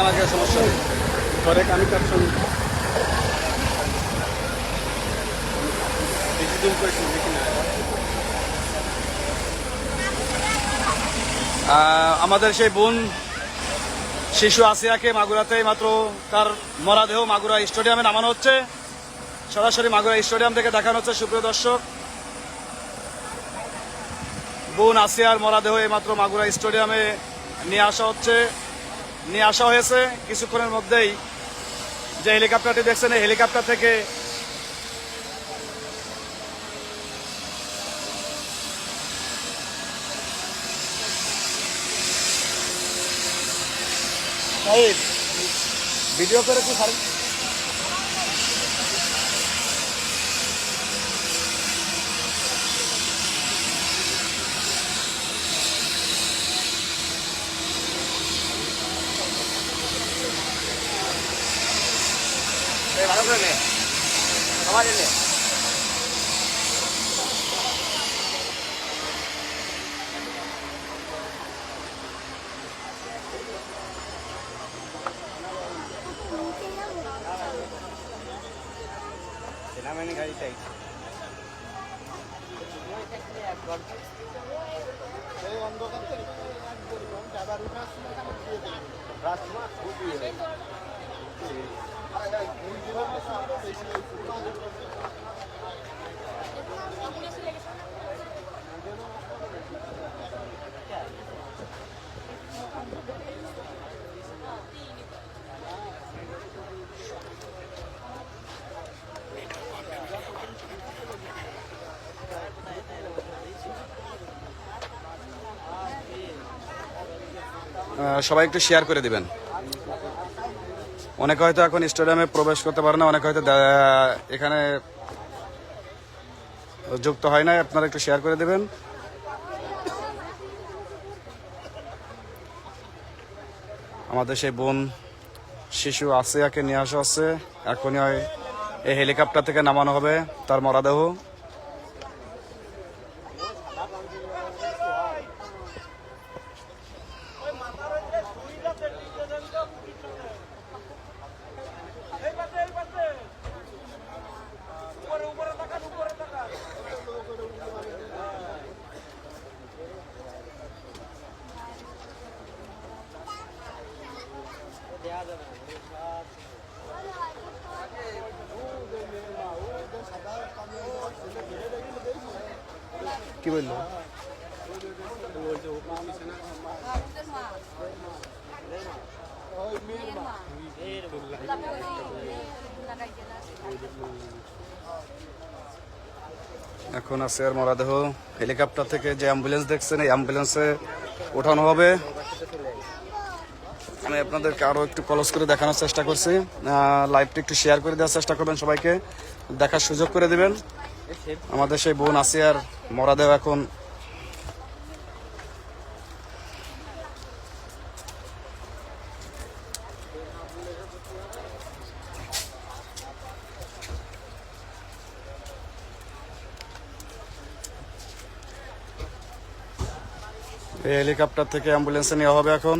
আমাকে সমস্যা নেই ঘরে আমি ক্যাপশন বেশি দিন করেছি দেখি না। আমাদের সেই বোন শিশু আসিয়াকে মাগুরাতে মাত্র তার মরদেহ মাগুরা স্টেডিয়ামে নামানো হচ্ছে। সরাসরি মাগুরা স্টেডিয়াম থেকে দেখানো হচ্ছে সুপ্রিয় দর্শক। বোন আসিয়ার মরদেহ মাত্র মাগুরা স্টেডিয়ামে নিয়ে আসা হয়েছে। কিছুক্ষণের মধ্যেই যে হেলিকপ্টারটি দেখছেন এই হেলিকপ্টার থেকে ভিডিও করে কি ভালো করে নে আমার নে সেনাবাহিনী গাড়িটাই সবাই একটু শেয়ার করে দিবেন। অনেকে হয়তো এখন স্টেডিয়ামে প্রবেশ করতে পারে না, অনেকে হয়তো এখানে যুক্ত হয় না, আপনারা একটু শেয়ার করে দেবেন। আমাদের সেই বোন শিশু আসিয়াকে নিয়ে আসা হচ্ছে। এখনই এই হেলিকপ্টার থেকে নামানো হবে তার মরদেহ। কি বললো? এখন আছে আর মরদেহ হেলিকপ্টার থেকে যে অ্যাম্বুলেন্স দেখছেন এই অ্যাম্বুলেন্সে ওঠানো হবে। আমি আপনাদেরকে আরো একটু ক্লোজ করে দেখানোর চেষ্টা করছি। লাইভটা একটু শেয়ার করে দেওয়ার চেষ্টা করবেন, সবাইকে দেখার সুযোগ করে দিবেন। আমাদের সেই বোন আসিয়ার মরদেহ এখন এই হেলিকপ্টার থেকে অ্যাম্বুলেন্সে নেওয়া হবে এখন।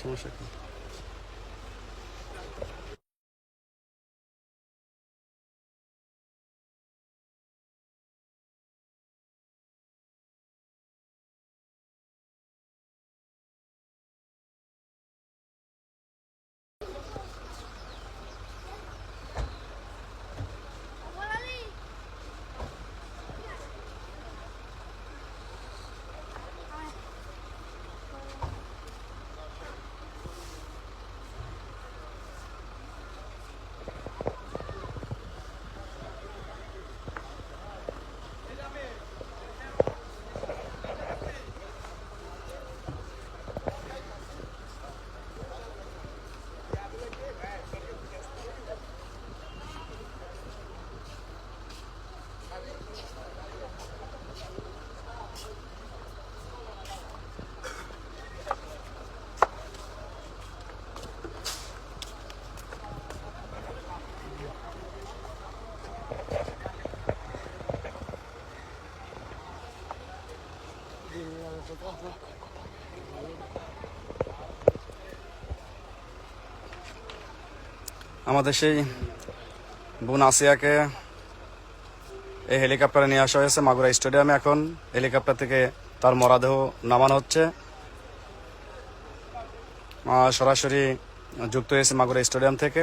সমস্যা কি? আমাদের সেই বোন আসিয়াকে এই হেলিকপ্টারে নিয়ে আসা হয়েছে মাগুরা স্টেডিয়ামে। এখন হেলিকপ্টার থেকে তার মরদেহ নামানো হচ্ছে। সরাসরি যুক্ত হয়েছে মাগুরা স্টেডিয়াম থেকে।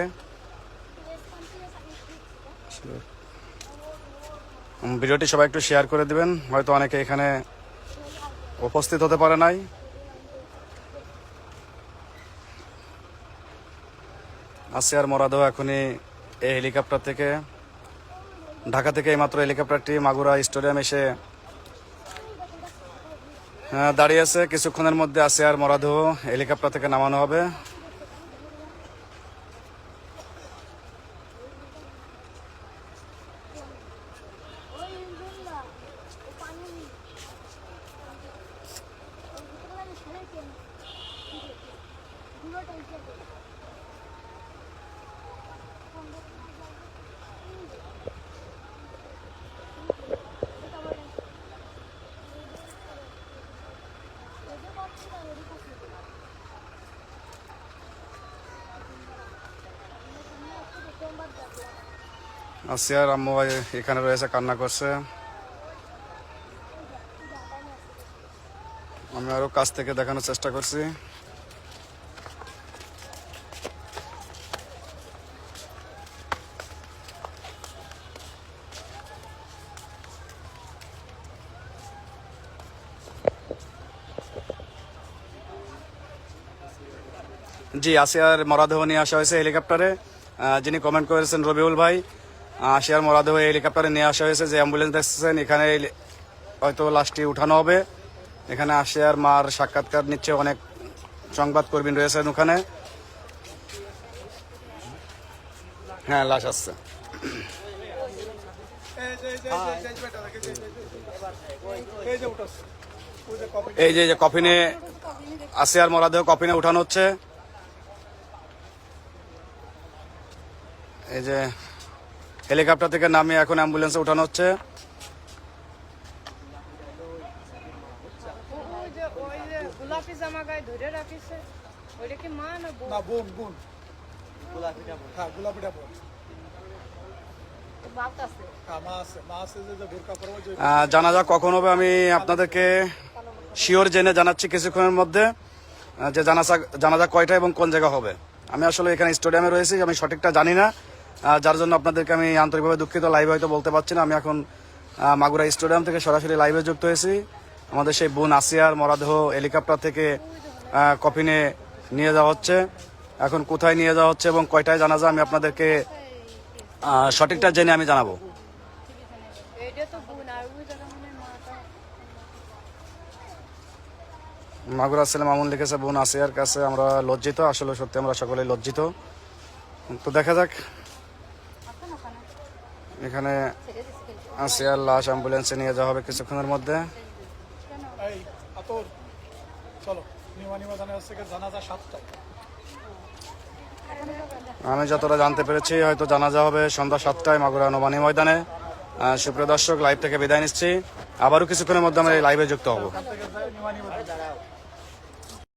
ভিডিওটি সবাই একটু শেয়ার করে দিবেন, হয়তো অনেকে এখানে উপস্থিত হতে পারে নাই। আসিয়ার মরদেহ এখনই এই হেলিকপ্টার থেকে, ঢাকা থেকে এইমাত্র হেলিকপ্টারটি মাগুরা স্টেডিয়াম এসে দাঁড়িয়ে আছে। কিছুক্ষণের মধ্যে আসিয়ার মরদেহ হেলিকপ্টার থেকে নামানো হবে। আসিয়ার আম্মু এখানে রয়েছে, কান্না করছে। আমি আরো কাছ থেকে দেখানোর চেষ্টা করছি। জি, আসিয়ার মরদেহ নিয়ে আসা হয়েছে হেলিকপ্টারে। যিনি কমেন্ট করেছেন রবিউল ভাই, আসিয়ার মরদেহ এই হেলিকপ্টারে নিয়ে আসা হয়েছে। যে অ্যাম্বুলেন্স দেখছেন এখানে হয়তো লাশটি উঠানো হবে। এখানে আসিয়ার মার সাক্ষাৎকার নিচ্ছে, অনেক সংবাদকর্মী রয়েছেন ওখানে। হ্যাঁ, লাশ আসছে। এই যে কফিনে আসিয়ার মরদেহ কফিনে উঠানো হচ্ছে। এই যে হেলিকপ্টার থেকে নামিয়ে এখন অ্যাম্বুলেন্সে উঠানো হচ্ছে। গোলাপি জামা গায়ে ধরে রাখিছে, ওইটা কি মা না বোন? না, বোন বোন। গোলাপিটা বোন। হ্যাঁ, গোলাপিটা বোন। বাপ আছে। হ্যাঁ, মা আছে। মা আছে যে বোরকা পরবো যে। জানাজা কখন হবে আমি আপনাদেরকে শিওর জেনে জানাচ্ছি কিছুক্ষণের মধ্যে, যে জানাজা কয়টা এবং কোন জায়গা হবে। আমি আসলে এখানে স্টেডিয়ামে রয়েছি, আমি সঠিকটা জানি না, যার জন্য আপনাদেরকে আমি আন্তরিকভাবে দুঃখিত। লাইভে হয়তো বলতে পারছি না। আমি এখন মাগুরা স্টেডিয়াম থেকে সরাসরি লাইভে যুক্ত হয়েছি। আমাদের সেই বোন আসিয়ার মরদেহ হেলিকপ্টার থেকে কফিনে নিয়ে যাওয়া হচ্ছে। এখন কোথায় নিয়ে যাওয়া হচ্ছে এবং কয়টায় জানাজা আমি আপনাদেরকে সঠিকটা জেনে আমি জানাবো। এইটা তো বোন, আর ওই জায়গা মানে মাটা। মাগুরা ছেলে মামুন লিখেছে, বোন আসিয়ার কাছে আমরা লজ্জিত। আসলে সত্যি আমরা সকলে লজ্জিত। তো দেখা যাক, এখানে আসিয়ার লাশ অ্যাম্বুলেন্সে নিয়ে যাওয়া হবে কিছুক্ষণের মধ্যে। এই আতর চলো, নিমা জানা হচ্ছে কি জানাজা 7টায়। আমি যতটা জানতে পেরেছি হয়তো জানাজা হবে সন্ধ্যা 7টায় মাগুরা নোমানী ময়দানে। সুপ্রিয় দর্শক, লাইভ থেকে বিদায় নিচ্ছি। আবারও কিছুক্ষণের মধ্যে আমরা এই লাইভে যুক্ত হব। নিমা